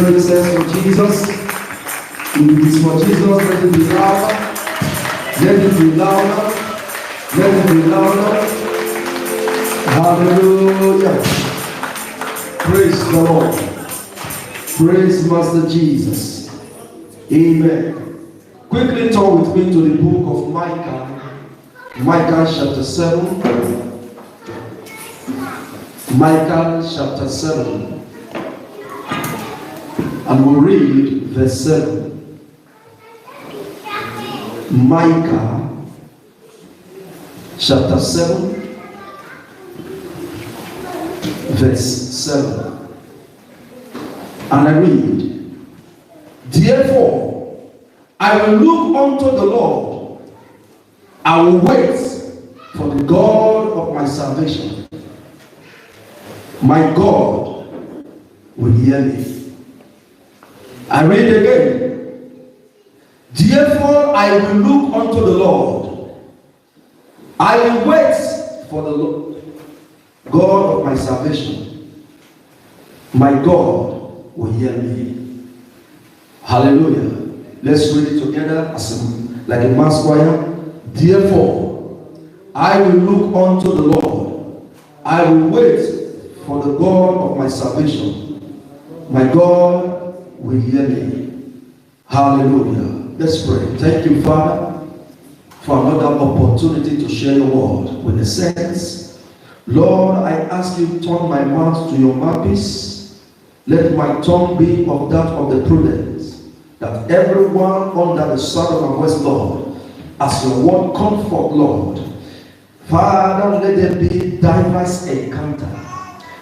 20 cents for Jesus. If it is for Jesus, let it be louder. Let it be louder. Let it be louder. Hallelujah. Praise the Lord. Praise Master Jesus. Amen. Quickly turn with me to the book of Micah. Micah chapter 7. Micah chapter 7. And we'll read verse 7. Micah chapter 7. Verse 7. And I read, therefore, I will look unto the Lord. I will wait for the God of my salvation. My God will hear me. I read again. Therefore, I will look unto the Lord. I will wait for the Lord, God of my salvation. My God will hear me. Hallelujah. Let's read it together like a mass choir. Therefore, I will look unto the Lord. I will wait for the God of my salvation. My God will hear me. Hallelujah. Let's pray. Thank you, Father, for another opportunity to share your word with the saints. Lord, I ask you to turn my mouth to your mouthpiece. Let my tongue be of that of the prudence, that everyone under the sound of my voice, Lord, as your word comfort, Lord, Father, let there be diverse encounter.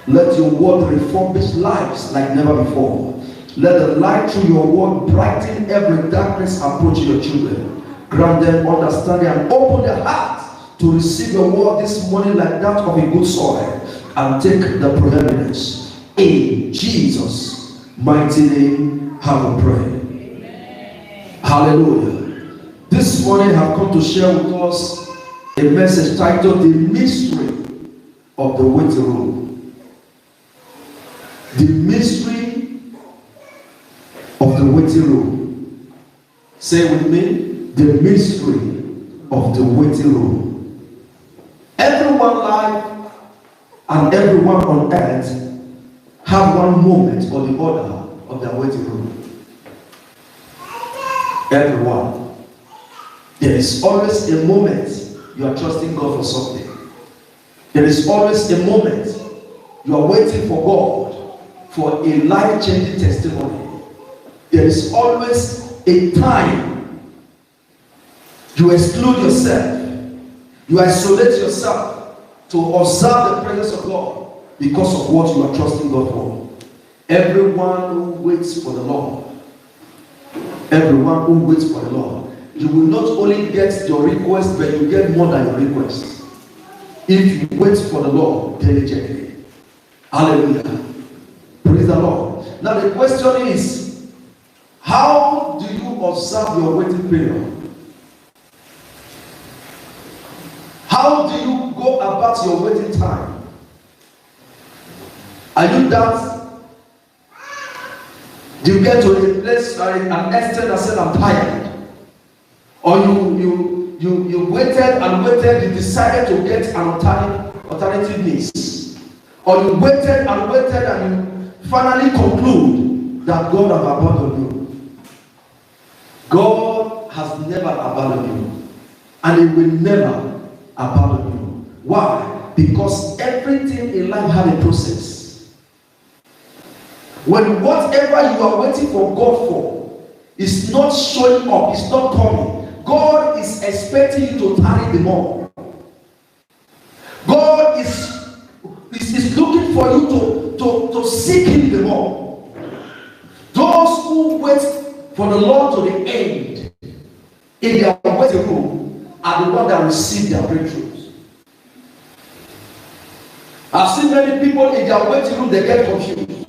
Let your word refurbish lives like never before. Let the light through your word brighten every darkness approaching your children. Grant them understanding and open their hearts to receive your word this morning like that of a good soil and take the preeminence. In Jesus' mighty name, have a prayer. Amen. Hallelujah. This morning I have come to share with us a message titled The Mystery of the Waiting Room. The mystery of the waiting room. Say with me, the mystery of the waiting room. Everyone alive and everyone on earth have one moment or the other of their waiting room. Everyone. There is always a moment you are trusting God for something. There is always a moment you are waiting for God for a life-changing testimony. There is always a time you exclude yourself, you isolate yourself to observe the presence of God because of what you are trusting God for. Everyone who waits for the Lord, everyone who waits for the Lord, you will not only get your request, but you get more than your request if you wait for the Lord diligently. Hallelujah. Praise the Lord. Now the question is, how do you observe your waiting period? How do you go about your waiting time? Are you that? Do you get to a place an extent that said I'm tired? Or you waited and waited, you decided to get an alternative means. Or you waited and you finally conclude that God has abandoned you. God has never abandoned you. And He will never abandon you. Why? Because everything in life has a process. When whatever you are waiting for God for is not showing up, it's not coming, God is expecting you to tarry the more. God is looking for you to seek Him the more. Those who wait for the Lord to the end in their waiting room are the ones that receive their breakthroughs. I've seen many people in their waiting room, they get confused.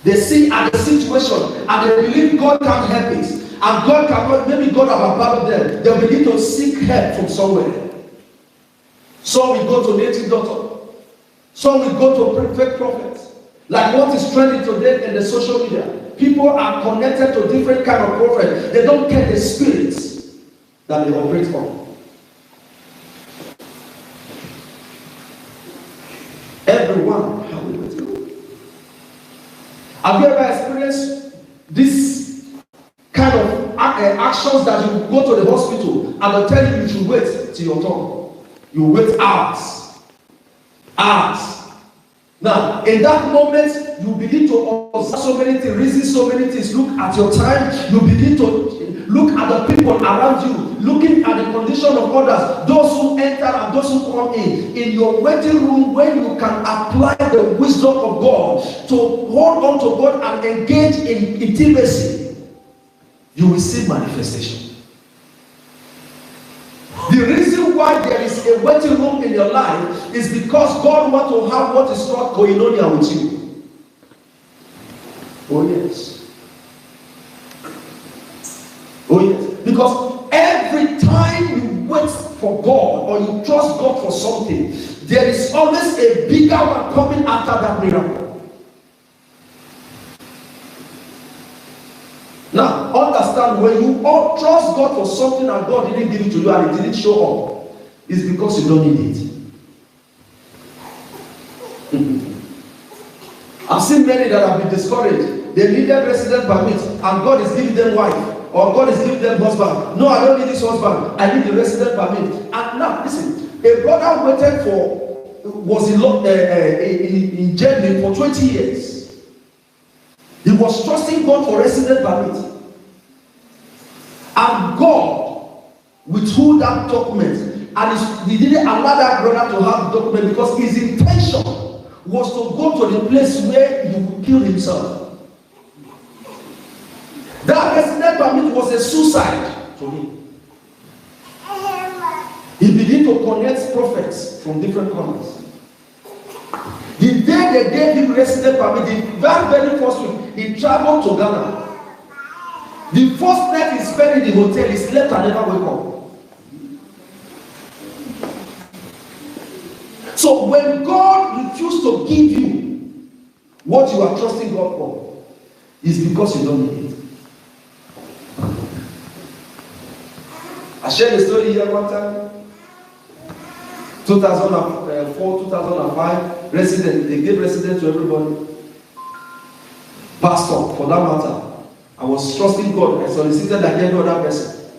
They see at the situation and they believe God can't help it. And God cannot, maybe God have abandoned them. They begin to seek help from somewhere. Some will go to native doctor. Some will go to fake prophets. Like what is trending today in the social media. People are connected to different kind of prophets. They don't get the spirits that they operate on. Everyone, how will it go? Have you ever experienced this kind of actions that you go to the hospital and they'll tell you should wait till your turn? You wait hours. Hours. Now, in that moment, you begin to observe so many things, reason so many things, look at your time, you begin to look at the people around you, looking at the condition of others, those who enter and those who come in your waiting room, when you can apply the wisdom of God to hold on to God and engage in intimacy, you will see manifestation. The reason why there is a waiting room in your life is because God wants to have what is called koinonia with you. Oh yes. Oh yes. Because every time you wait for God or you trust God for something, there is always a bigger one coming after that miracle. Now, understand, when you all trust God for something and God didn't give it to you and it didn't show up, it's because you don't need it. I've seen many that have been discouraged. They needed resident permit and God is giving them wife or God is giving them husband. No, I don't need this husband. I need the resident permit. And now, listen, a brother waited was in Germany for 20 years. He was trusting God for resident permit. And God withheld that document. And he didn't allow that brother to have the document because his intention was to go to the place where he would kill himself. That resident permit was a suicide to him. He began to connect prophets from different corners. The day they gave him resident permit, the very first week, he traveled to Ghana. The first night he spent in the hotel, he slept and never woke up. So when God refused to give you what you are trusting God for, it's because you don't need it. I shared a story here one time. 2004, 2005, resident, they gave resident to everybody. Pastor, for that matter. I was trusting God. I solicited like every other person.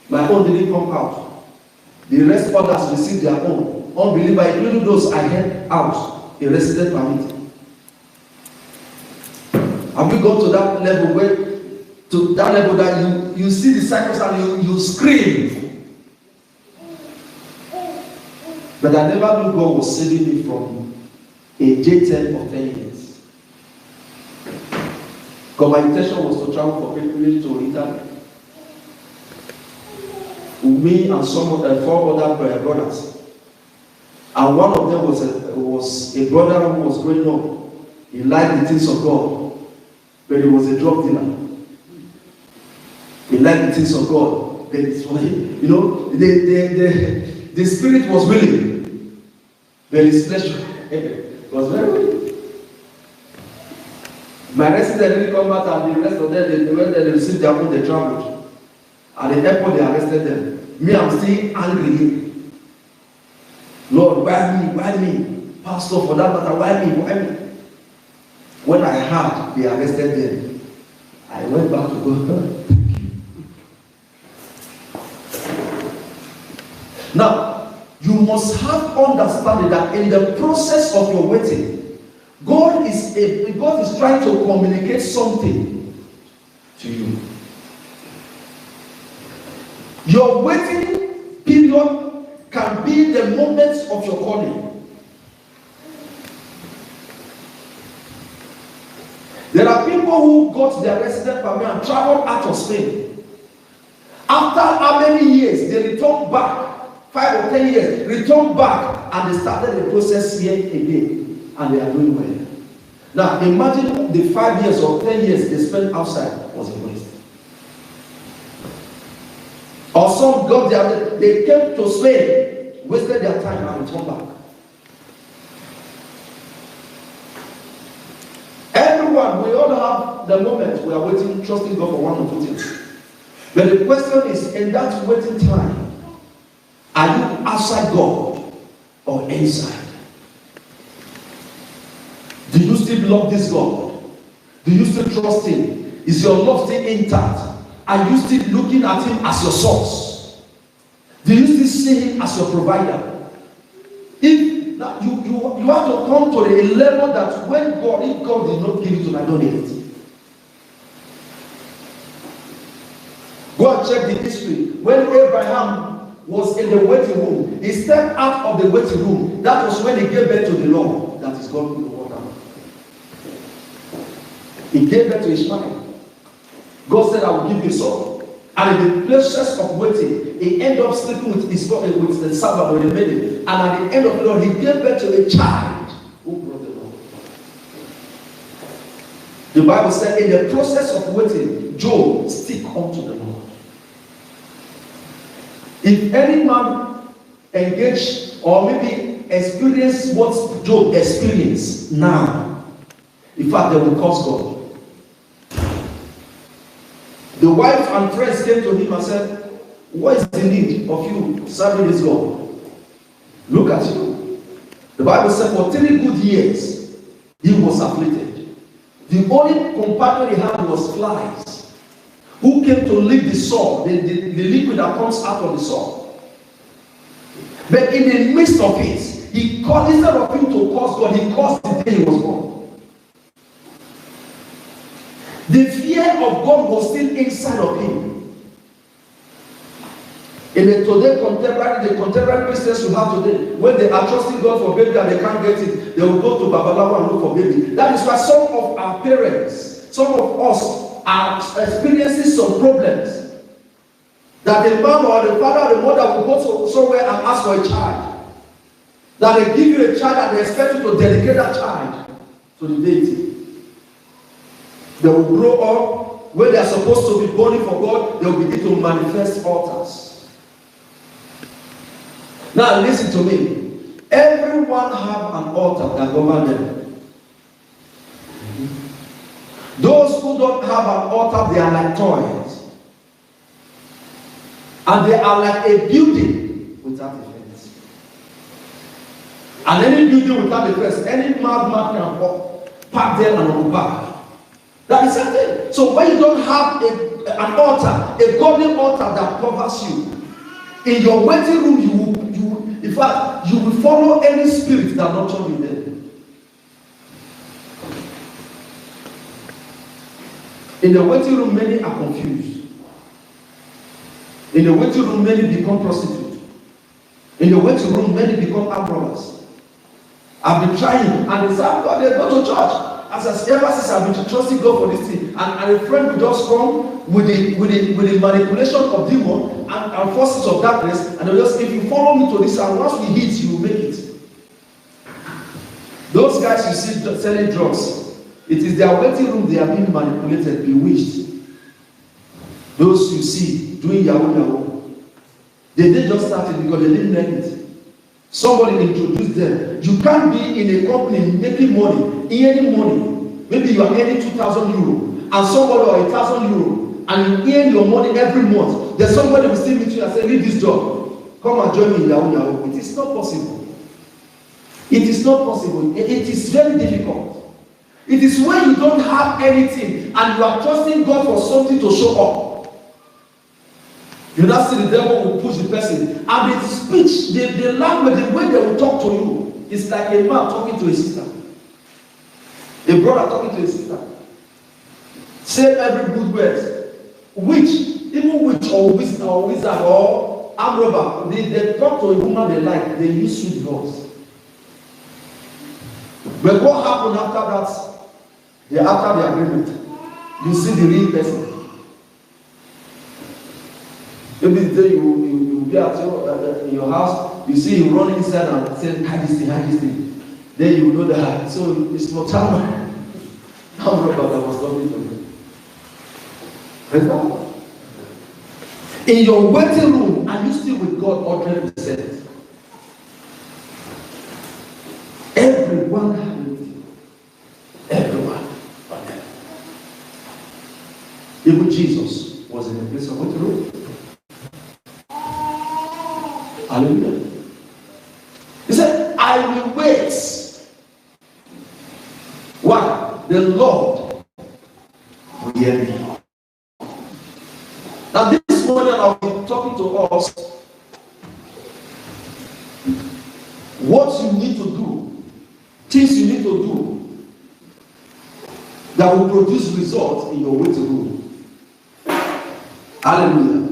My own didn't come out. The rest others received their own. Unbeliever, including those I had out, a resident permit. Have you gone to that level that you see the cycles and you scream? But I never knew God was saving me from a jail term of 10 years. Because my intention was to travel for pilgrimage to Italy. Me and four other brothers. And one of them was a brother who was growing up. He liked the things of God, but he was a drug dealer. He liked the things of God, but it's for him. You know, the spirit was willing, but his flesh was very willing. My resident didn't come out, and the rest of them, they went there, they received their own, they traveled. At the airport, they arrested them. Me, I'm still angry. Lord, why me? Pastor, for that matter, why me? When I heard they arrested them, I went back to God. Now, you must have understanding that in the process of your waiting, God is trying to communicate something to you. Your waiting period can be the moments of your calling. There are people who got their resident permit and traveled out of Spain. After how many years, they returned back, 5 or 10 years, returned back, and they started the process here again, and they are doing well. Now, imagine the 5 years or 10 years they spent outside was a waste. Or some got they came to Spain, wasted their time, and returned back. everyone, we all have the moment we are waiting, trusting God for one or two things. But the question is, in that waiting time, are you outside God or inside? Do you still love this God? Do you still trust Him? Is your love still intact? Are you still looking at Him as your source? Do you still see Him as your provider? If you have to come to a level that when God, if God did not give it to me, I don't need it. Go and check the history. When Abraham was in the waiting room, he stepped out of the waiting room. That was when he gave birth to the Lord. That is God in the water. He gave birth to Ishmael. God said, I will give you a son. And in the process of waiting, he ended up sleeping with his with the servant or the maiden. And at the end of the Lord, he gave birth to a child who brought the Lord. The Bible said, in the process of waiting, Job stick unto the Lord. If any man engage or maybe experience what Job experienced now, in fact, they will curse God. The wife and friends came to him and said, what is the need of you serving this God? Look at you. The Bible said for 3 good years, he was afflicted. The only companion he had was flies, who came to lick the sore, the liquid that comes out of the sore. But in the midst of it, he called, instead of him to curse God, he cursed the day he was born. The fear of God was still inside of him. In the contemporary Christians you have today, when they are trusting God for baby and they can't get it, they will go to Babalawo and look for baby. That is why some of our parents, some of us are experiencing some problems. That the man or the father or the mother will go somewhere and ask for a child. That they give you a child and they expect you to dedicate that child to the deity. They will grow up, when they are supposed to be burning for God, they will begin to manifest altars. Now listen to me. Everyone have an altar that governs them. Those who don't have an altar, they are like toys. And they are like a building without a fence. And any building without a fence, any madman can park there and occupy. That is it. So when you don't have an altar, a golden altar that covers you, in your waiting room, in fact, you will follow any spirit that nurture you there. In the waiting room, many are confused. In the waiting room, many become prostitutes. In the waiting room, many become armed robbers. I've been trying, and they say, God, they go to church. Ever since I've been trusting God for this thing, and a friend will just come with the manipulation of demon and forces of darkness, and they'll just, if you follow me to this, and once we hit, you will make it. Those guys you see selling drugs, it is their waiting room they are being manipulated, bewitched. Those you see doing Yahoo, they didn't just start it because they didn't learn it. Somebody introduced them. You can't be in a company making money, earning money. Maybe you are earning 2,000 euro, and somebody or 1,000 euro, and you earn your money every month. Then somebody will still meet you and say, leave this job. Come and join me in Yahoo. It is not possible. It is not possible. It is very difficult. It is when you don't have anything and you are trusting God for something to show up. You now see the devil will push the person, and the speech, the language, the way they will talk to you is like a man talking to a sister, a brother talking to a sister. Say every good word. Even witch or wizard or arm robber, they talk to a woman they like. They use sweet voice. But what happened after that? After the agreement, you see the real person. Maybe the day you will be at in your house, you see him running inside and saying, hide this thing. Then you know that. So it's not time. How robber that was talking to me. In your waiting room, are you still with God 100%? Everyone has it. Everyone. Even Jesus was in a place of what? Hallelujah. He said, I will wait. Why? The Lord will hear me. Now this morning I'll be talking to us what you need to do, things you need to do that will produce results in your waiting room. Hallelujah.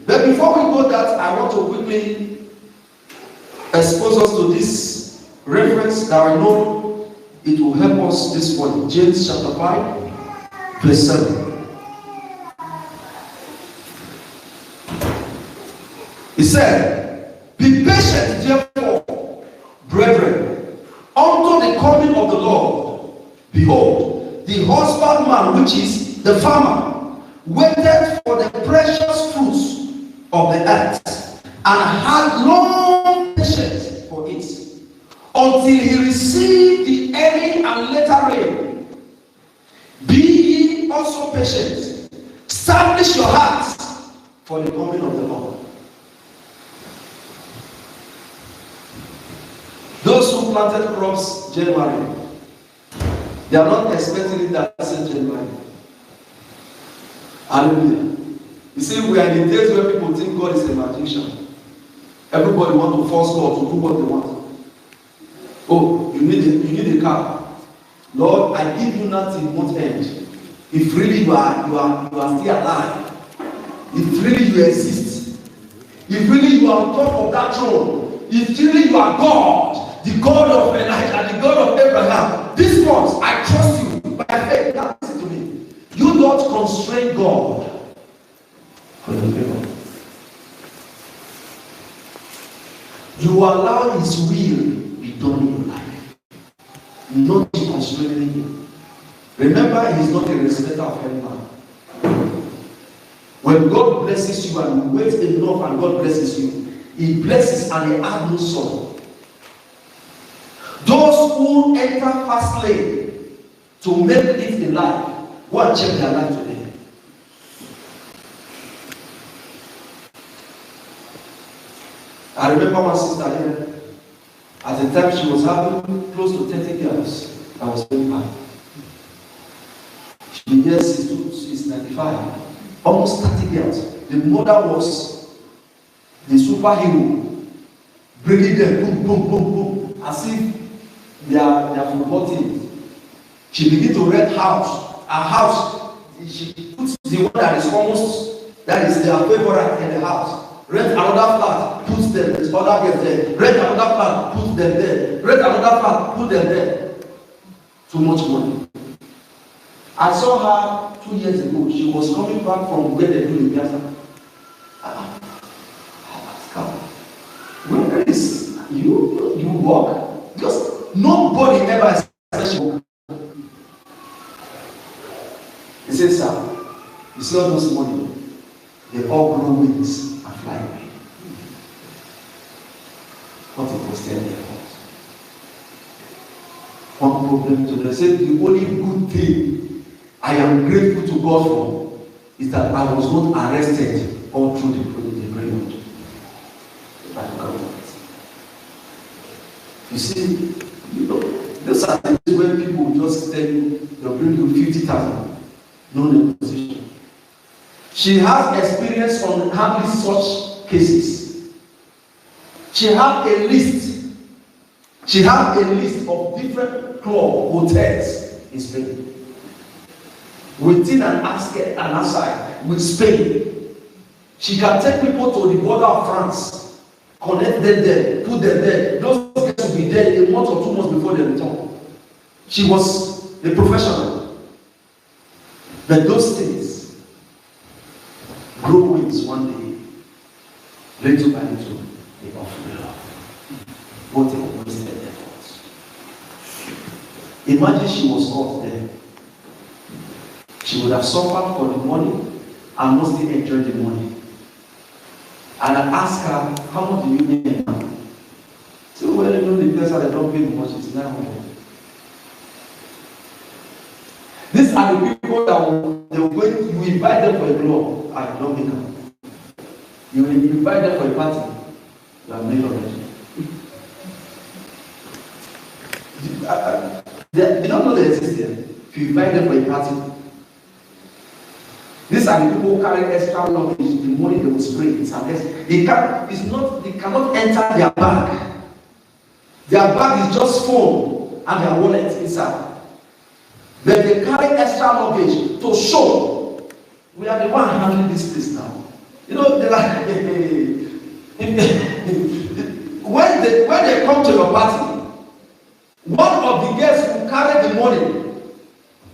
But before we go that, I want to quickly expose us to this reference that I know it will help us this morning. James chapter 5, verse 7. He said, be patient, therefore, brethren, unto the coming of the Lord. Behold, the husbandman, which is the farmer, waited for the precious fruits of the earth, and had long patience for it, until he received the early and later rain. Be ye also patient, establish your hearts for the coming of the Lord. Those who planted crops January, they are not expecting it that same January. Hallelujah. You see, we are in the days where people think God is a magician. Everybody wants to force God to do what they want. Oh, you need a car. Lord, I give you nothing, won't end. If really you are still alive, if really you exist, if really you are on top of that throne, if really you are God, the God of Elijah, the God of Abraham, this ones, I trust you by faith. Now listen to me. You don't constrain God for your favor. You allow His will be done in your life, not constraining Him. Remember, He is not a respecter of any man. When God blesses you and you wait enough and God blesses you, He blesses and He adds no sorrow. Those who enter fast lane to make it in life, go and check their life today. I remember my sister here. At the time she was having close to 30 girls. I was very bad. She been there since 95. Almost 30 girls. The mother was the superhero, bringing them boom, boom, boom, boom, as if they are football teams. She began to rent house. A house. She puts the one that is their favorite in the house. Rent another flat, puts them, this other gets there. Rent another flat, puts them there. Rent another flat, put them there. Too much money. I saw her 2 years ago. She was coming back from where they do the piazza. I asked her, where is you walk? Just nobody ever expects you. He says, sir, you see all those money, they all grow wings and fly away. What a question they have. One problem to them. They said the only good thing I am grateful to God for is that I was not arrested all through the period. You see, those are things where people just tell you they'll bring you 50,000. No negotiation. She has experience on handling such cases. She had a list. She had a list of different club hotels in Spain. Within an aside with Spain. She can take people to the border of France, connect them there, put them there. Those guys will be there a month or 2 months before they return. She was a professional. But those things grow wings one day, little by little, they offer love. What a wasted effort. Imagine she was not there. She would have suffered for the money and not still enjoy the money. And I asked her, how much do you earn now? So, well, you know, the place that I don't pay much is 900. These are the people that they were going to invite them for a club, I don't make them. You invite them for a party, you have made already. They don't know they exist there. If you invite them for a party, these are the people who carry extra luggage. The money they will spray. They cannot enter their bag. Their bag is just phone and their wallet inside. But they carry extra luggage to show we are the one handling this place now. You know, they're like when they come to your party, one of the guests will carry the money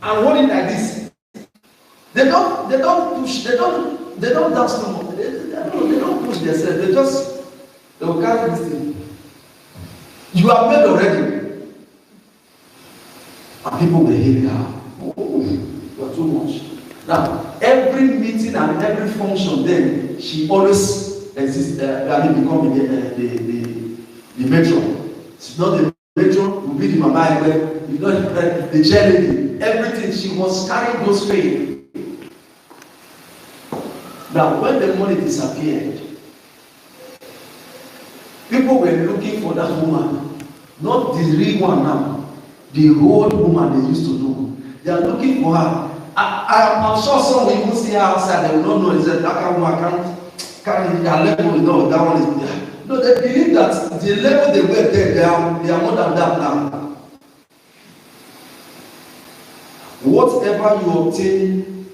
and hold it like this. They don't push, they don't dance no more. They don't push themselves. They will carry this thing. You have made already. And people will hear now. Oh, you are too much. Now, every meeting and every function, then she always exists. Become the matron. It's not the matron, will be the mama, it's not the charity. Everything she was carrying those faith. Now, when the money disappeared, people were looking for that woman, not the real one now, the old woman they used to know. They are looking for her. I'm sure some will even see her outside. They will not know. They said that woman can't level. No, that one is there. No, they believe that the level they were there, they are more than that now. Whatever you obtain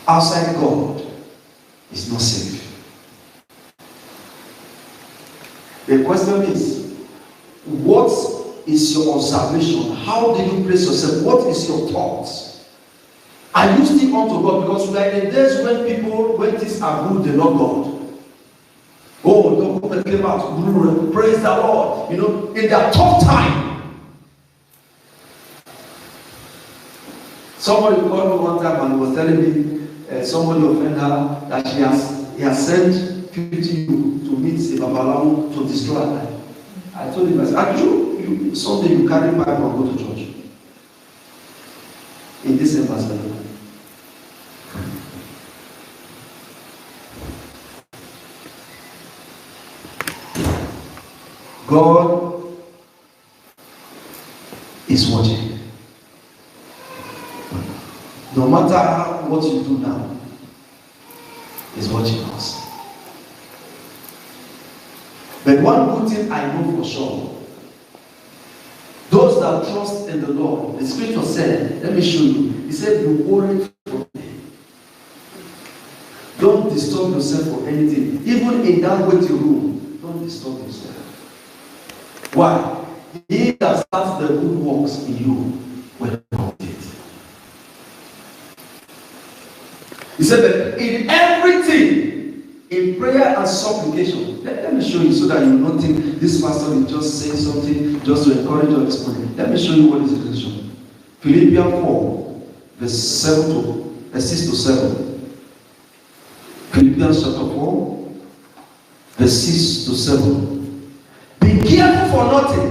outside God is not safe. The question is, what is your observation? How do you place yourself? What is your thoughts? Are you still unto God? Because we are in days when things are good, they love God. Oh, don't came out, praise the Lord. You know, in their tough time. Somebody called me one time and was telling me somebody offended her that he has sent 50 youth to meet a Babalawo to destroy her life. I told him, I said, you someday you carry Bible and go to church. In December 7. God is watching. No matter what you do now, He's watching us. But one good thing I know for sure, those that trust in the Lord, the scripture said, let me show you. He said, you worry for me. Don't disturb yourself for anything. Even in that waiting room, don't disturb yourself. Why? He that starts the good works in you will complete. He said that in everything, in prayer and supplication, let me show you so that you don't think this pastor is just saying something just to encourage your experience. Let me show you what is the scripture. Philippians 4, verse 6 to 7. Philippians chapter 4, verse 6 to 7. Be careful for nothing,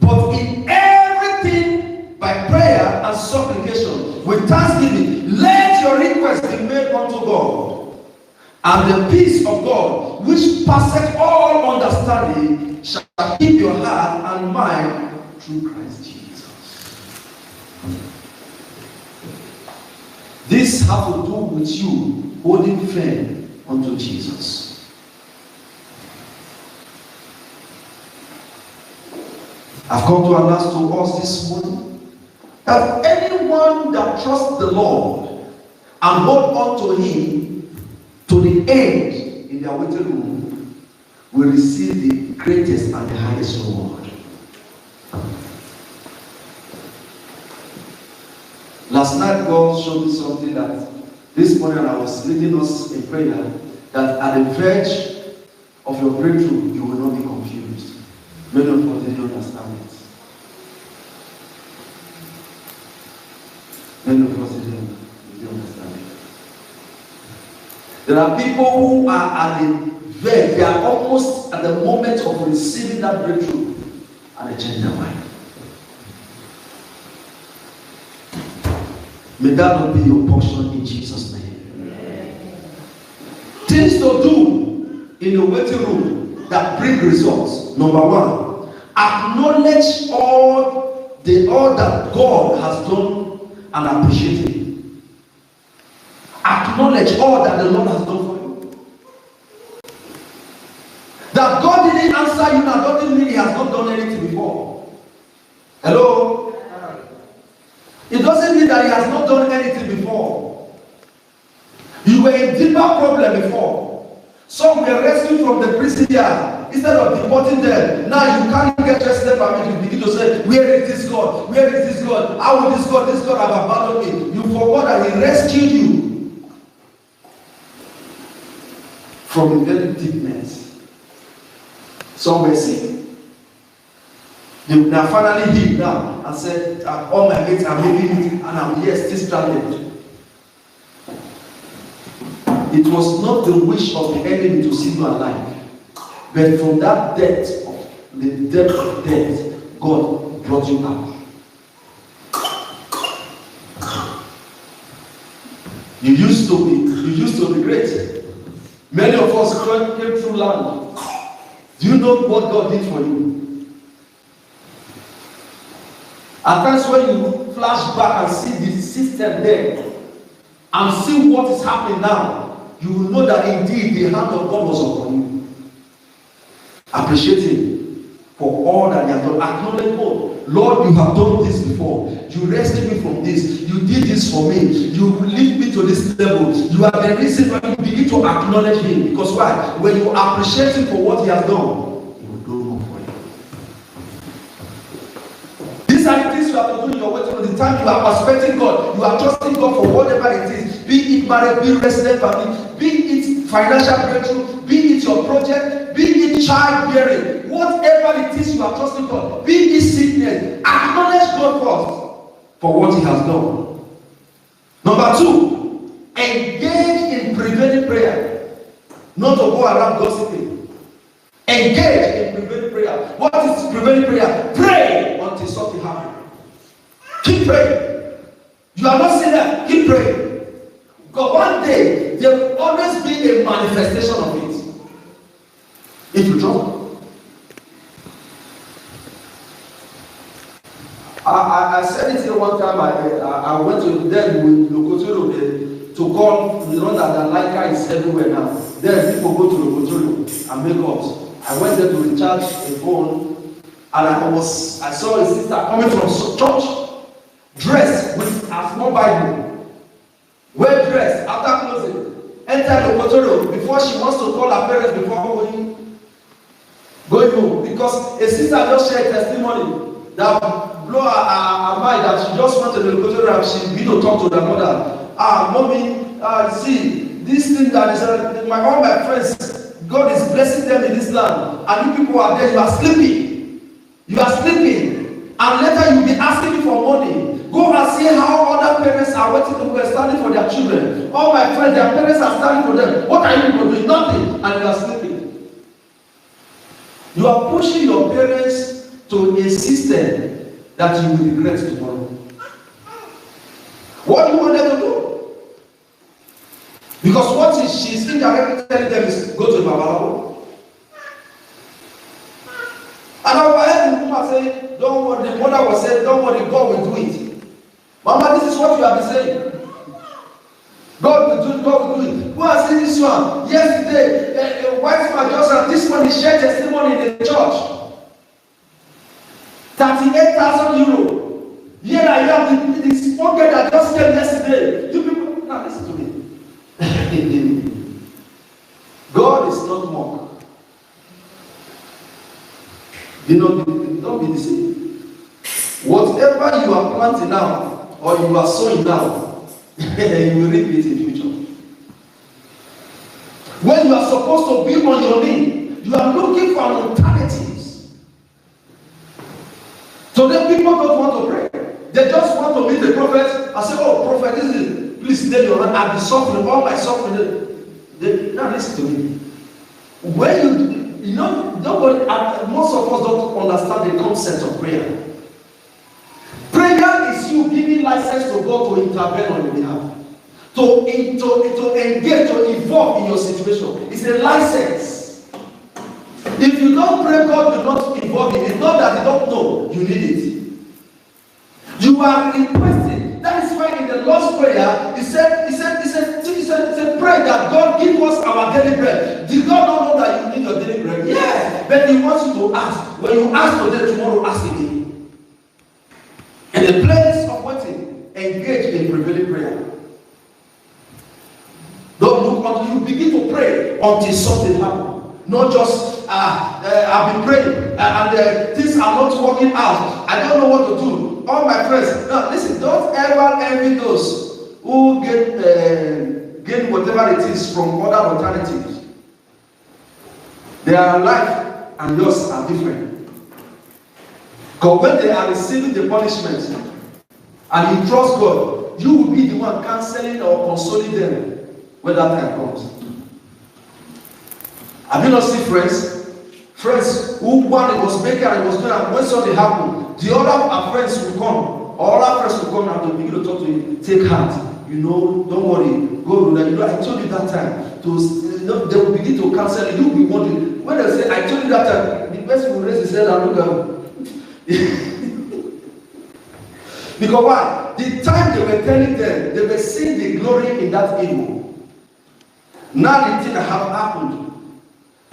but in everything by prayer and supplication with thanksgiving, let your requests be made unto God. And the peace of God, which passeth all understanding, shall keep your heart and mind through Christ Jesus. This has to do with you holding firm unto Jesus. I've come to announce to us this morning that anyone that trusts the Lord and hold on to Him to the end in their waiting room will receive the greatest and the highest reward. Last night God showed me something that this morning I was leading us in prayer, that at the verge of your breakthrough you will not be confused. Many of us didn't understand it. Many of us didn't understand it. There are people who are at the verge, they are almost at the moment of receiving that breakthrough, and they change their mind. May that not be your portion in Jesus' name. Things to do in the waiting room that bring results. Number one, acknowledge all that God has done and appreciate it. Acknowledge all that the Lord has done for you. That God didn't answer you now doesn't mean He has not done anything before. Hello? It doesn't mean that He has not done anything before. You were in deeper problem before. Some were rescued from the prison yard. Instead of deporting them, now you can't get resident permit. You begin to say, where is this God? Where is this God? How will this God have abandoned me? You forgot that He rescued you from a very deep mess. Some were sick. They are finally healed now and said, all my mates are making it and I'm here still stranded. It was not the wish of the enemy to see you alive. But from that depth, the depth of death, God brought you out. You used to be great. Many of us came through land. Do you know what God did for you? At times when you flash back and see the system there and see what is happening now, you will know that indeed the hand of God was upon you. Appreciate Him for all that He has done. Acknowledge, oh Lord, you have done this before. You rescued me from this. You did this for me. You lift me to this level. You are the reason why you begin to acknowledge Him. Because why? When you appreciate Him for what He has done, He will do more for you. These are the things you have to do in your way. The time you are expecting God, you are trusting God for whatever it is. Be it marriage, be it resident permit, be it financial breakthrough, be it your project, be it childbearing, whatever it is you are trusting God, be it sickness, acknowledge God first for what He has done. Number two, engage in prevailing prayer, not to go around gossiping. Engage in prevailing prayer. What is prevailing prayer? Pray until something happens. Keep praying. You are not saying that. Keep praying. Because one day there will always be a manifestation of it. If you trust. I said it here one time. I went to them with Lokotoro to call. You know that the Leica is everywhere now. Then people go to Lokotoro and make calls. I went there to recharge a phone, and I saw a sister coming from church, dressed with a small Bible. Well dressed, after closing, enter the hotel before she wants to call her parents before going home. Because a sister just shared testimony that blow her mind that she just went to the hotel and she began to talk to her mother. Mommy, see, this thing that is all my friends, God is blessing them in this land, and you people are there, you are sleeping. You are sleeping, and later you'll be asking me for money. Go and see how other parents are waiting to go standing for their children. All my friends, their parents are standing for them. What are you doing? Nothing. And you are sleeping. You are pushing your parents to a system that you will regret tomorrow. What do you want them to do? Because what she's indirectly telling them is go to Babalawo. And I heard the woman say, don't worry. The mother was saying, don't worry, God will do it. Mama, this is what you have been saying. God will do it, God will do it. Who has seen this one? Yesterday, a white man just had this one, he shared testimony in the church. 38,000 euro. Here I am, this pocket that just came yesterday. You people, now listen to me. God is not mocked. Don't be deceived. Whatever you are planting now, or you are sowing now, you will reap it in the future. When you are supposed to be on your knee, you are looking for alternatives. So then people don't want to pray. They just want to meet the prophet and say, oh, prophet, this is, please lay your hand. I've been suffering, all my suffering. Now listen to me. When you know, nobody, most of us don't understand the concept of prayer. Prayer is you giving giving license to God to intervene on your behalf. To engage, to involve in your situation. It's a license. If you don't pray, God will not involve in it. It's not that you don't know, you need it. You are requesting. That is why in the Lord's Prayer, he said, pray that God give us our daily bread. Did God not know that you need your daily bread? Yes, but He wants you to ask. When you ask today, tomorrow ask again. In the place of waiting, engage in prevailing prayer. Don't look until you begin to pray until something happens. Not just I've been praying and things are not working out. I don't know what to do. All my friends, now listen, don't ever envy those who gain whatever it is from other alternatives. Their life and yours are different. Because when they are receiving the punishment and you trust God, you will be the one cancelling or consoling them when that time comes. Have you not seen friends? Friends who one was making and was doing, and when something happened, the other friends will come. All our friends will come and they begin to talk to you. Take heart. You know, don't worry. Go do that. You know, I told you that time. They will begin to cancel it. You will be wondering. When they say, I told you that time, the person will raise his head and look at you. Because why? The time they were telling them, they were seeing the glory in that evil. Now the thing that have happened.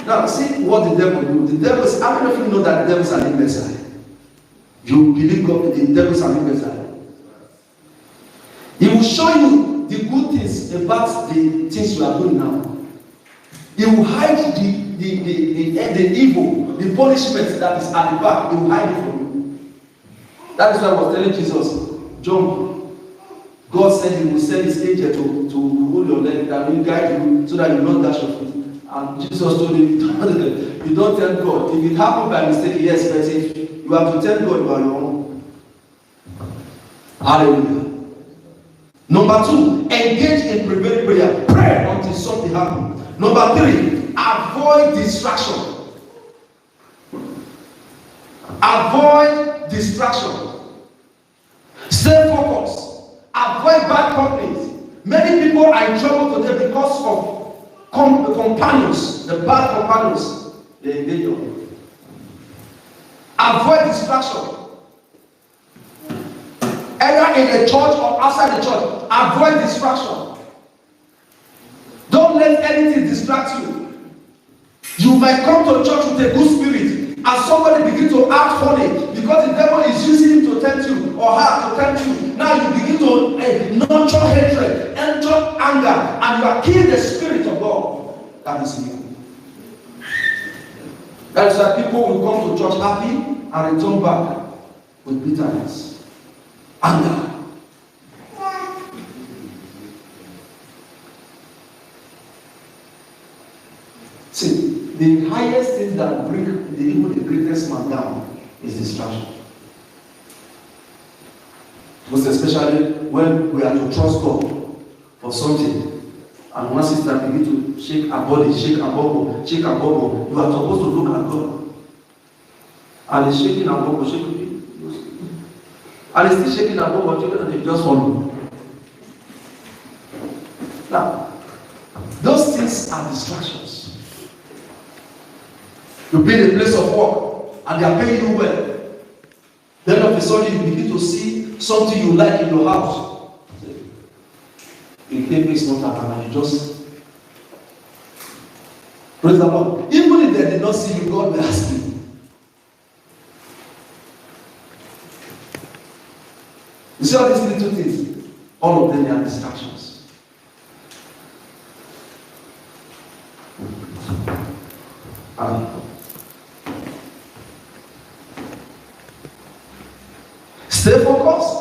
Now see what the devil do. The devil is, how many of you know that the devils are in Messiah? You believe God, the devils are in Messiah. He will show you the good things about the things you are doing now. He will hide the evil, the punishment that is at the back. He will hide it from you. That is why I was telling Jesus, John, God said He will send His angel to hold your leg and will guide you so that you don't dash your foot. And Jesus told him, you don't tell God. If it happened by mistake, yes, but if you have to tell God by your own. Hallelujah. Number 2, engage in prevailing prayer. Pray until something happens. Number 3, avoid distraction. Avoid distraction. Stay focused. Avoid bad companies. Many people are in trouble today because of the companions, the bad companions they engage on. Avoid distraction. Either in the church or outside the church, avoid distraction. Don't let anything distract you. You might come to church with a good spirit and somebody begin to act funny because the devil is using him to tempt you or her to tempt you. Now you begin to nurture hatred, nurture anger, and you are killing the spirit of God that is in you. That is why people will come to church happy and return back with bitterness, anger. See, the highest thing that bring even the greatest man down is distraction. Most especially when we are to trust God for something. And one sister begin to shake her body, shake her bubble. You are supposed to look at God. And he's shaking her bubble, shaking. And he's still shaking her bubble, and they just follow. Now, those things are distractions. You be in a place of work and they are paying you well. Then all of a sudden you begin to see something you like in your house. The paper is not happening, you just praise the Lord. Even if they did not see you, God will ask you. You see all these little things, all of them are distractions. Stay focused.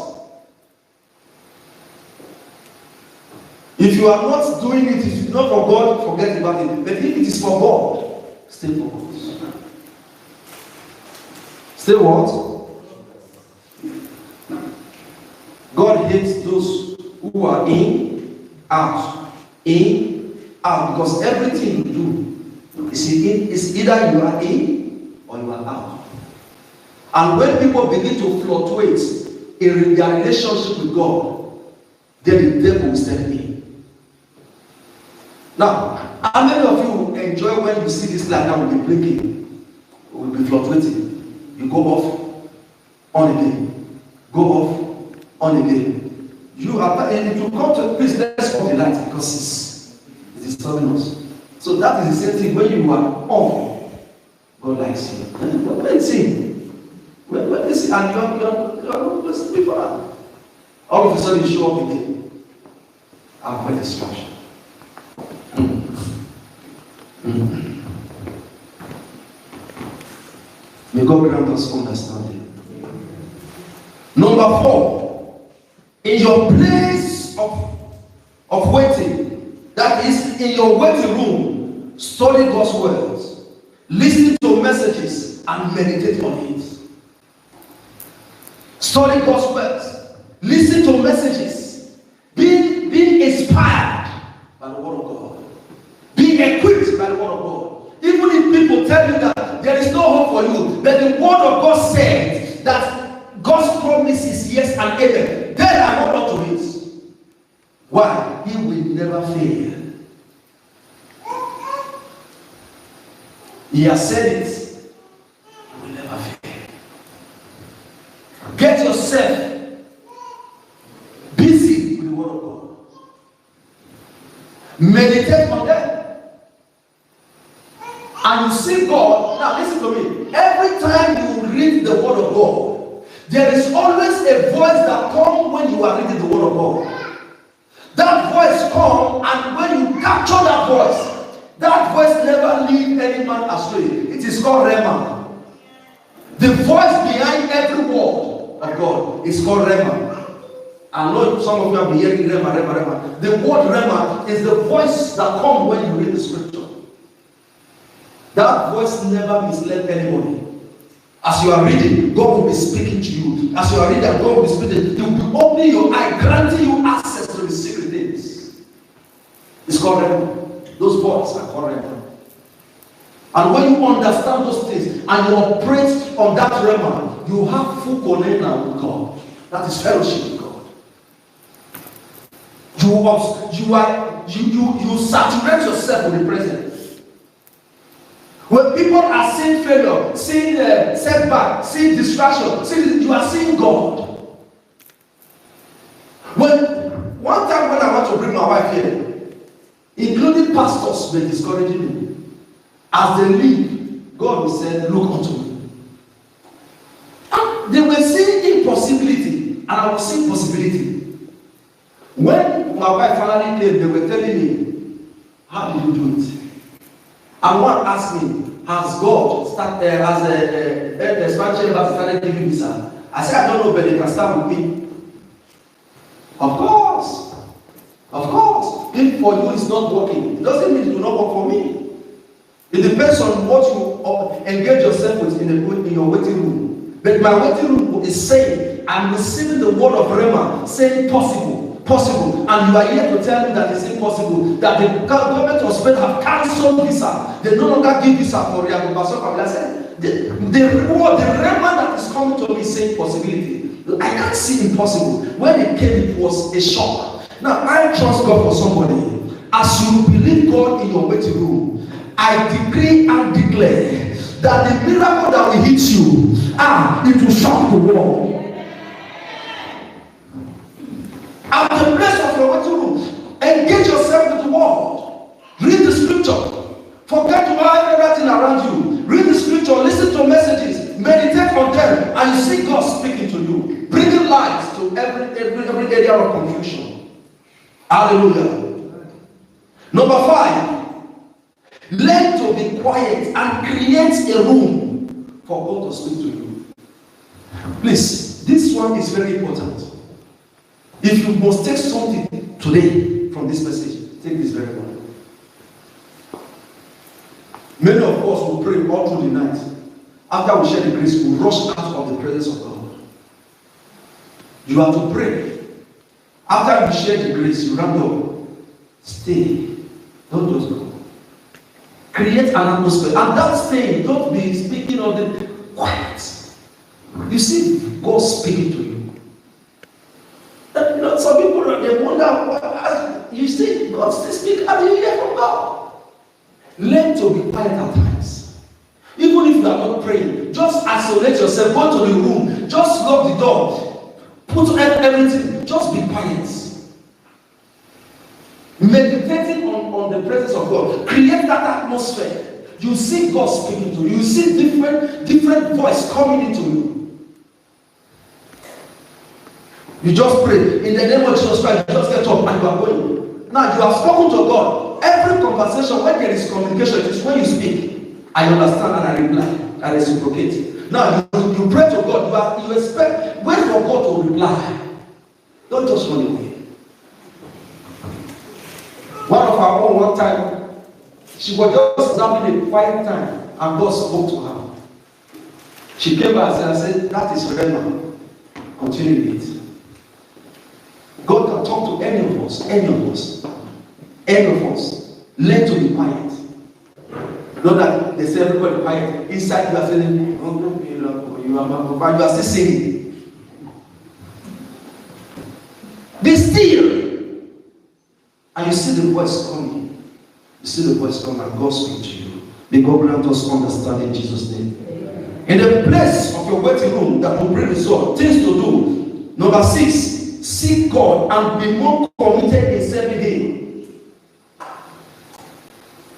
If you are not doing it, if it's not for God, forget about it. But if it is for God, stay focused. Stay what? God hates those who are in, out, because everything you do is either you are in or you are out. And when people begin to fluctuate, in their relationship with God, then the devil will step in. Now, how many of you enjoy when you see this light now will be blinking, will be fluctuating? You go off, on again, go off, on again. You are, and it will come to, please let's off the light because it's disturbing us. So that is the same thing when you are on, God likes you. When it's in, when it's in, and you are blessed before, all of a sudden you show up again. Avoid distraction. May God grant us understanding. Number 4, in your place of waiting, that is in your waiting room, study God's words, listen to messages, and meditate on it. Study God's words, listen to messages, be inspired by the word of God, be equipped by the word of God. Even if people tell you that there is no hope for you, but the word of God said that God's promise is yes and amen, then I hold on to it. Why? He will never fail. He has said it. He will never fail. Get yourself busy with the word of God. Meditate on them. And you see God. Now listen to me. Every time you read the word of God, there is always a voice that comes when you are reading the word of God. That voice comes, and when you capture that voice never leads any man astray. It is called Rhema. The voice behind every word of God is called Rhema. I know some of you have been hearing Rhema. The word Rhema is the voice that comes when you read the scripture. That voice never misled anybody. As you are reading, God will be speaking to you. As you are reading, God will be speaking. He will be opening your eye, granting you access to the secret things. It's called Rhema. Those words are called Rhema. And when you understand those things and you operate on that Rhema, you have full connection with God. That is fellowship with God. You saturate yourself with the presence. When people are seeing failure, seeing setback, seeing distraction, you are seeing God. One time when I want to bring my wife here, including pastors were discouraging me. As they leave, God will say, look unto me. And they were seeing impossibility, and I was seeing possibility. When my wife finally came, they were telling me, how did you do it? And one asked me, has God started, has expansion started giving visa? I said, I don't know, but they can start with me. Of course. If for you it's not working, it doesn't mean it will not work for me. It depends on what you engage yourself with in your waiting room. But my waiting room is saying, I'm receiving the word of Rhema, saying possible, and you are here to tell me that it's impossible, that the government of Spain have cancelled visa. They no longer give visa for Riyadh. I said, the reward, the Rhema that is coming to me saying possibility. I can't see impossible. When it came, it was a shock. Now, I trust God for somebody. As you believe God in your waiting room, I decree and declare that the miracle that will hit you, it will shock the world. At the place of your waiting room, engage yourself with the word. Read the scripture. Forget about everything around you. Read the scripture, listen to messages, meditate on them, and you see God speaking to you, bringing light to every area of confusion. Hallelujah. Number 5, learn to be quiet and create a room for God to speak to you. Please, this one is very important. If you must take something today from this message, take this very one. Many of us will pray all through the night. After we share the grace, we rush out of the presence of God. You have to pray. After you share the grace, you round up. Stay. Don't just go. Create an atmosphere. And that staying, don't be speaking of the quiet. You see God speaking to you. people, they wonder, you see, God still speak, how do you hear from God? Learn to be quiet at times. Even if you are not praying, just isolate yourself, go to the room, just lock the door, put everything, just be quiet. Meditating on the presence of God, create that atmosphere. You see God speaking to you, you see different voice coming into you. You just pray in the name of Jesus Christ, you just get up and you are going. Now you have spoken to God. Every conversation, when there is communication, it is when you speak. I understand and I reply, I reciprocate. Now you pray to God, you expect, wait for God to reply. Don't just run away. One of our own, one time, she was just having a quiet time and God spoke to her. She came back and said, that is Rema. Continue with it. God can talk to any of us. Learn to be quiet. Not that they say everybody quiet. Inside you are saying, you are still singing. Be still. And you see the voice coming. You see the voice coming and God speak to you. May God grant us understanding in Jesus' name. In the place of your waiting room that will bring result, things to do. Number 6, seek God and be more committed in serving Him.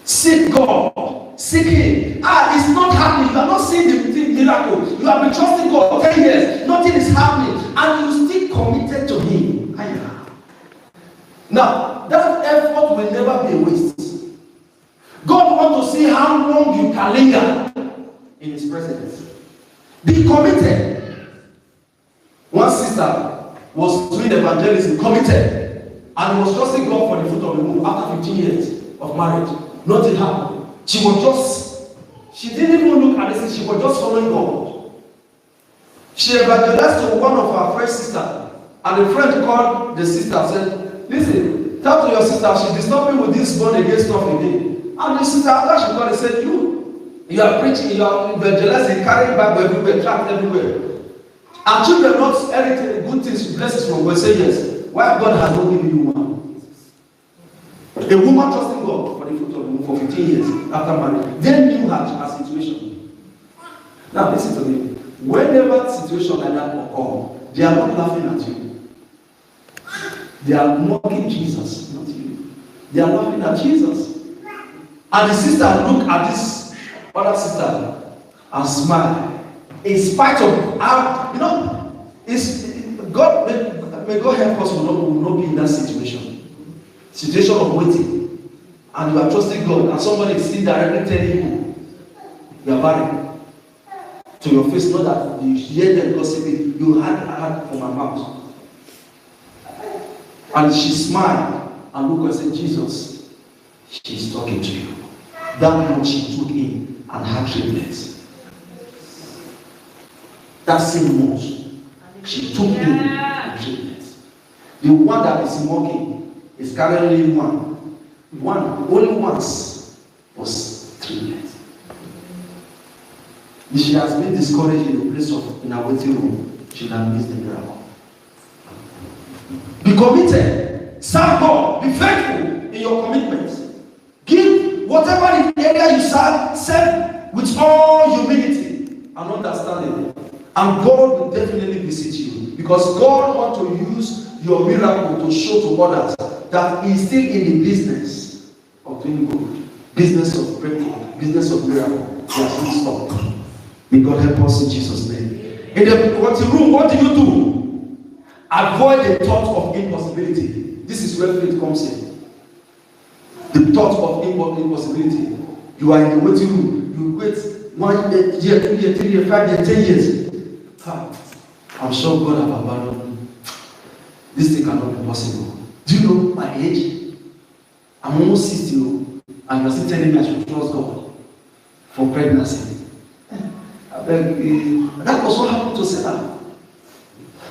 Seek God. Seek Him. It's not happening. You are not seeing the miracle. You have been trusting God for 10 years. Nothing is happening. And you still committed to Him. Now, that effort will never be a waste. God wants to see how long you can linger in His presence. Be committed. One sister was doing evangelism, committed, and was trusting God for the fruit of the womb after 15 years of marriage. Nothing happened. She didn't even look at this, she was just following God. She evangelized to one of her friend's sister, and the friend called the sister and said, listen, tell to your sister, she's disturbing with this born again stuff again. And the sister, after she called, and said, you are preaching, you are evangelizing, carrying Bible everywhere, tract everywhere. And children not anything, good things, blessings from God. Say yes. Why God has not given you one? A woman trusting God for the fruit of the womb for 15 years after marriage. Then knew her situation. Now listen to me. Whenever situation like that occur, they are not laughing at you. They are mocking Jesus, not you. They are laughing at Jesus. And the sister look at this other sister and smile. In spite of how, it's God, may God help us will not be in that situation of waiting, and you are trusting God, and somebody is still directly telling you are barren to your face, not that you hear them gossiping, you heard from her mouth. And she smiled and looked and said, Jesus, she's talking to you. That one she took in and had triplets. That same month, she took in and triplets. The one that is mocking is currently one. Only once was triplets. If she has been discouraged in the place of in her waiting room, she will have missed the miracle. Be committed. Serve God. Be faithful in your commitments. Give whatever the area you serve with all humility and understanding. And God will definitely visit you. Because God wants to use your miracle to show to others that He is still in the business of doing good. Business of breakthrough. Business of miracle. He has not stopped. May God help us in Jesus' name. In the waiting room, what do? Avoid the thought of impossibility. This is where faith comes in. The thought of impossibility. You are in the waiting room. You wait 1 year, 2 years, 3 years, 5 years, 10 years. I'm sure God have abandoned me. This thing cannot be possible. Do you know my age? I'm almost 60, and you're still telling me I should trust God for pregnancy. That was what happened to Sarah.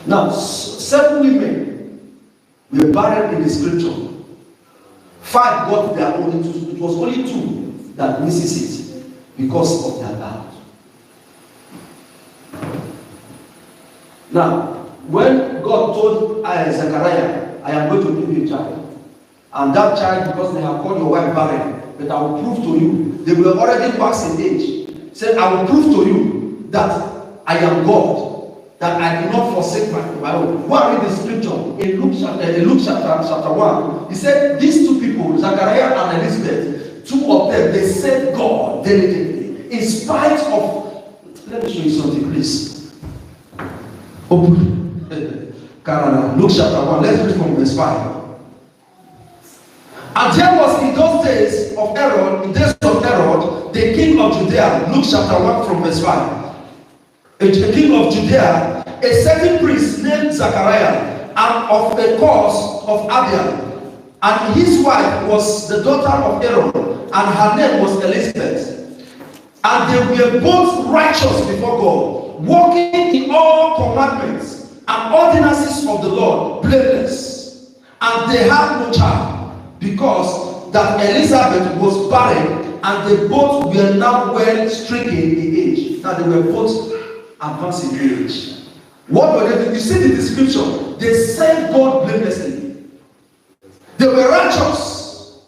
Now, 7 women were barren in the scripture. 5 got their own. It was only 2 that misses it because of their doubt. Now, when God told Zechariah, I am going to give you a child. And that child, because they have called your wife barren, but I will prove to you, they were already past in age. Said, I will prove to you that I am God, that I do not forsake my own. Go and read the scripture in Luke chapter 1. He said, these two people, Zachariah and Elizabeth, two of them, they served God diligently. In spite of, let me show you something, please. Open. Luke chapter 1, let's read from verse 5. And there was in those days of Herod, the king of Judea, Luke chapter 1 from verse 5. A king of Judea, a certain priest named Zachariah, and of the course of Abia, and his wife was the daughter of Aaron, and her name was Elizabeth. And they were both righteous before God, walking in all commandments and ordinances of the Lord, blameless. And they had no child, because that Elizabeth was barren, and they both were now well stricken in age. Now they were both advanced in age. What were they doing? You see the description. They served God blamelessly. They were righteous.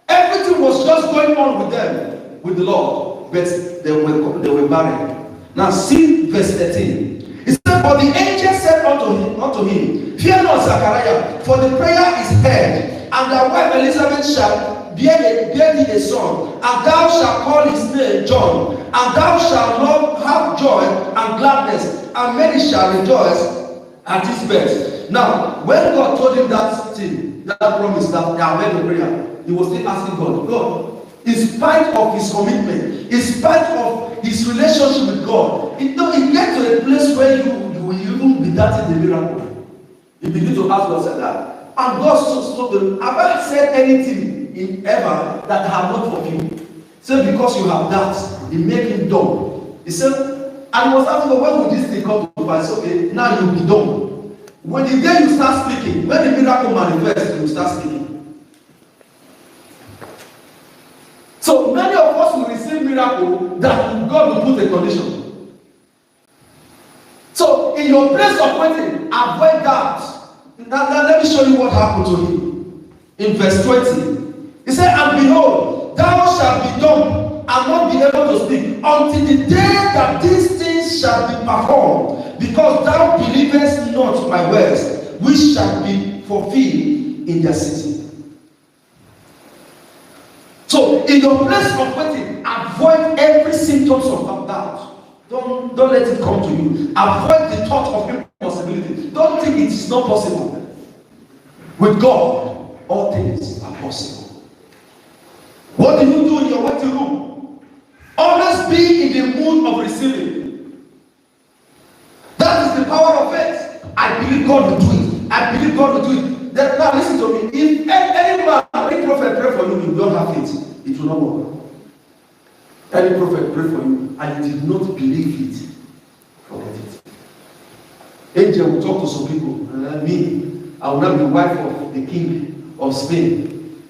Everything was just going on with them, with the Lord, but they were barren. Now see verse 13. It said, for the angel said unto him, fear not, Zachariah, for the prayer is heard, and thy wife Elizabeth shall bear thee a son, and thou shalt call his name John, and thou shalt not have joy and gladness, and many shall rejoice at his birth. Now, when God told him that thing, that promise that they have heard the prayer, he was still asking God, in spite of his commitment, in spite of his relationship with God, it gets to a place where you will even be doubting the miracle. You begin to ask yourself that. And God spoke to him, have I said anything in ever that I have not fulfilled? So because you have that, it made him dumb. He said, and he was asking, when will this thing come to pass? Okay, now you'll be dumb. When the day you start speaking, when the miracle manifests, you start speaking. So many of us will receive miracle that God will put a condition. So in your place of waiting, avoid that. Now let me show you what happened to him. In verse 20, he said, and behold, thou shalt be dumb and not be able to speak until the day that these things shall be performed, because thou believest not my words, which shall be fulfilled in their city. So in your place of waiting, avoid every symptoms of doubt. Don't let it come to you. Avoid the thought of impossibility. Don't think it is not possible. With God, all things are possible. What do you do in your waiting room? Always be in the mood of receiving. That is the power of faith. I believe God will do it. I believe God will do it. Then, now listen to me. If any man, any prophet pray for you, you don't have faith, it will not work. Any prophet pray for you and you did not believe it, forget it. Angel will talk to some people, and me, I will not be wife of the king of Spain.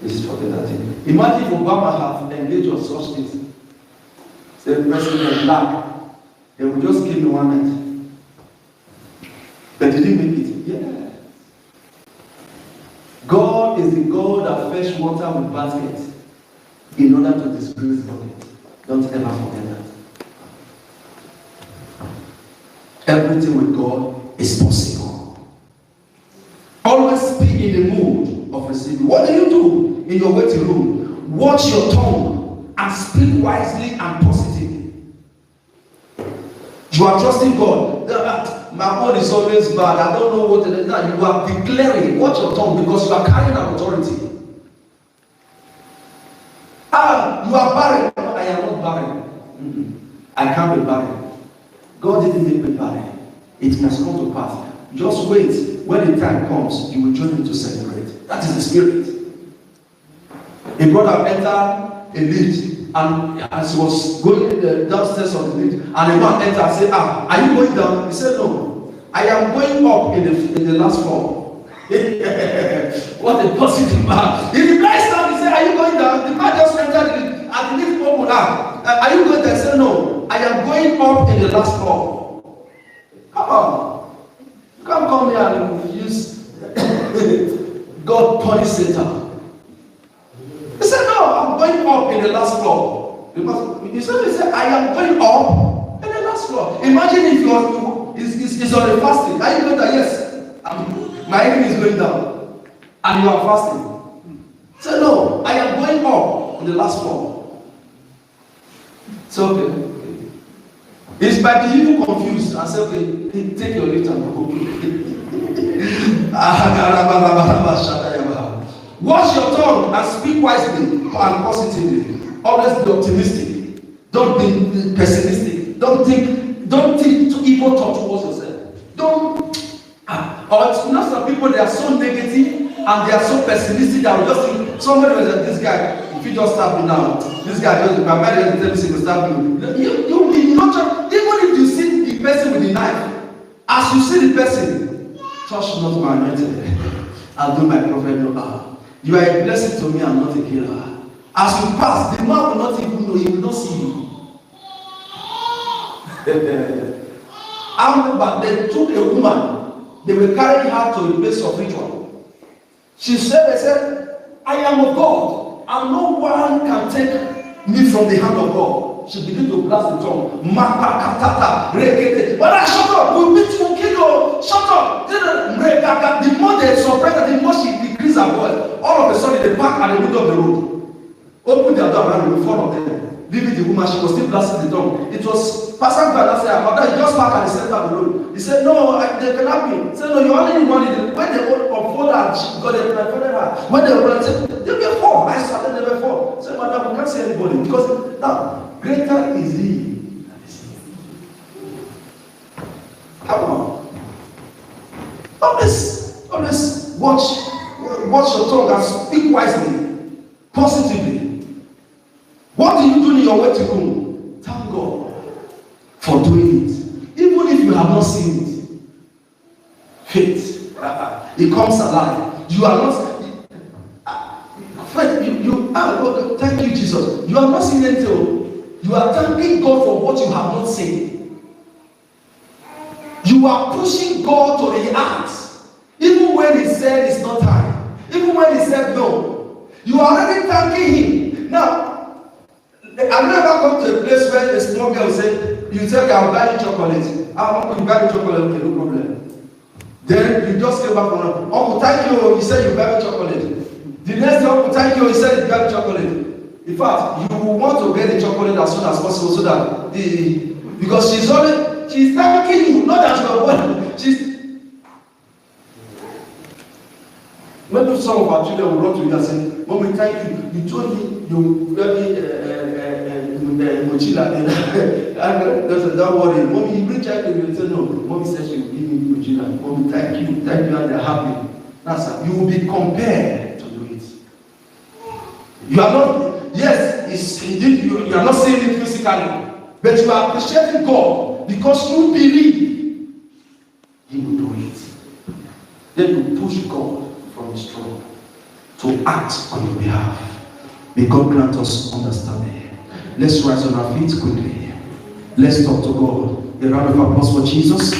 This is forget that thing. Imagine if Obama have engaged on such things. Say the president black, they will just kill me one night. But did he make it? Yeah. God is the God that fetch water with baskets in order to disgrace bucket. Don't ever forget that. Everything with God is possible. Always be in the mood of receiving. What do you do in your waiting room? Watch your tongue and speak wisely and positively. You are trusting God. My word is always bad. I don't know what it is. You are declaring. Watch your tongue, because you are carrying an authority. You are barren. No, I am not barren. I can't be barren. God didn't make me barren. It must come to pass. Just wait. When the time comes, you will join me to celebrate. That is the spirit. A brother entered a lift, and as he was going downstairs on the lift, and a man entered and said, are you going down? He said, no. I am going up in the last floor. What a positive man. He replies down, he said, are you going down? The man just entered the lift, and the lift opened up. Are you going there? He said, no. I am going up in the last floor. Come on. You can't come here and use God punished Satan. He said, no, I'm going up in the last floor. He said, I am going up in the last floor. Imagine if it's on a fasting. Are you know that? Yes. My enemy is going down. And you are fasting. He said, no, I am going up in the last floor. So, okay. It's by the evil confused and say, okay, take your lift and go. Wash your tongue and speak wisely and positively. Always be optimistic. Don't be pessimistic. Don't think too evil thoughts towards yourself. Or it's not some people, they are so negative and they are so pessimistic that will just think somebody was like, this guy, if you just stab me now, this guy just my mind doesn't tell me to stab you. You will not, even if you see the person with the knife, as you see the person, touch not my anointed. I'll do my prophet no harm. You are a blessing to me, I'm not a killer. As you pass, the man will not even know, he will not see you. I remember they took a woman, they were carrying her to a place of ritual. She said, I am of God, and no one can take me from the hand of God. She began to blast the tongue. But I shut up, we'll beat you, kill you, shut up. The more they surprised, the more she decreased her voice. All of a sudden, they parked at the middle of the road. Opened their door and in front of them. Leaving the woman, she was still blasting the tongue. It was passing by that said, Mother, you just park at the center of the road. He said, no, they cannot be. He said, no, you only need money. When they unfold her, she got it, her. When they were said, they were four. I started, they were four. He said, Madam, we can't see anybody. Because now, greater is he. Come on. Always watch your tongue and speak wisely, positively. What do you do in your waiting room? Thank God for doing it. Even if you have not seen it. Faith. It comes alive. You are not. Thank you, Jesus. You are not seeing anything. You are thanking God for what you have not seen. You are pushing God to the act. Even when he said it's not time. Even when he said no. You are already thanking him. Now, I've never come to a place where a small girl say, you say, I'll buy you chocolate. Uncle, you buy me chocolate, okay, no problem. Then you just came back from Uncle, thank you, he said you buy me chocolate. The next day, Uncle, thank you, he said you buy me chocolate. In fact, you will want to get the chocolate as soon as possible so that because she's thanking you, not that you are born. Maybe some of our children will run to you and say, Mommy, thank you. You told me you gave me mochila. Don't worry. Mommy, you bring child to you and say, no. Mommy says she will give me mochila. Mommy, thank you, and they're happy. That's how you will be compared to do it. You are not, yes, you are not saying it physically, but you are appreciating God because you believe He will do it. Then you push God from his throne to act on your behalf. May God grant us understanding. Let's rise on our feet quickly. Let's talk to God. A round of applause for Jesus.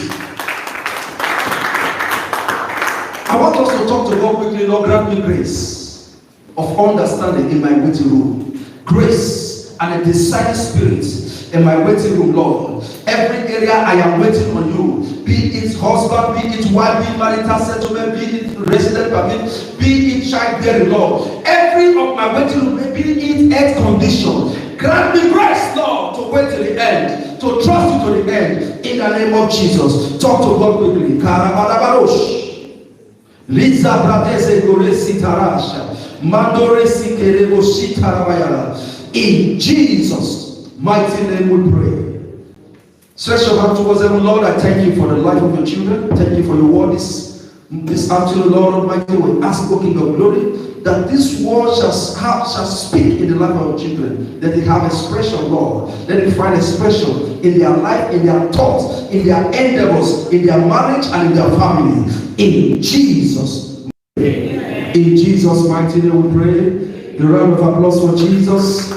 I want us to talk to God quickly. Lord, grant me grace of understanding in my waiting room. Grace and a decided spirit in my waiting room, Lord. Every area I am waiting on you. Be it husband, be it wife, be it marital settlement, be it resident permit, be it childbearing, Lord. Every of my waiting room, be it health condition. Grant me grace, Lord, to wait till the end, to trust you to the end. In the name of Jesus. Talk to God quickly. Karabadabarosh. Liza Bradeze Goresi Tarasha. Mandoresi Kerebo Shitarabayara. In Jesus' mighty name we pray. Stretch your hand towards heaven. Lord, I thank you for the life of your children. Thank you for your word this afternoon, Lord Almighty. We ask, O King of Glory, that this word shall speak in the life of your children. That they have expression, Lord. Let it find expression in their life, in their thoughts, in their endeavors, in their marriage, and in their family. In Jesus' name. In Jesus' mighty name we pray. A round of applause for Jesus.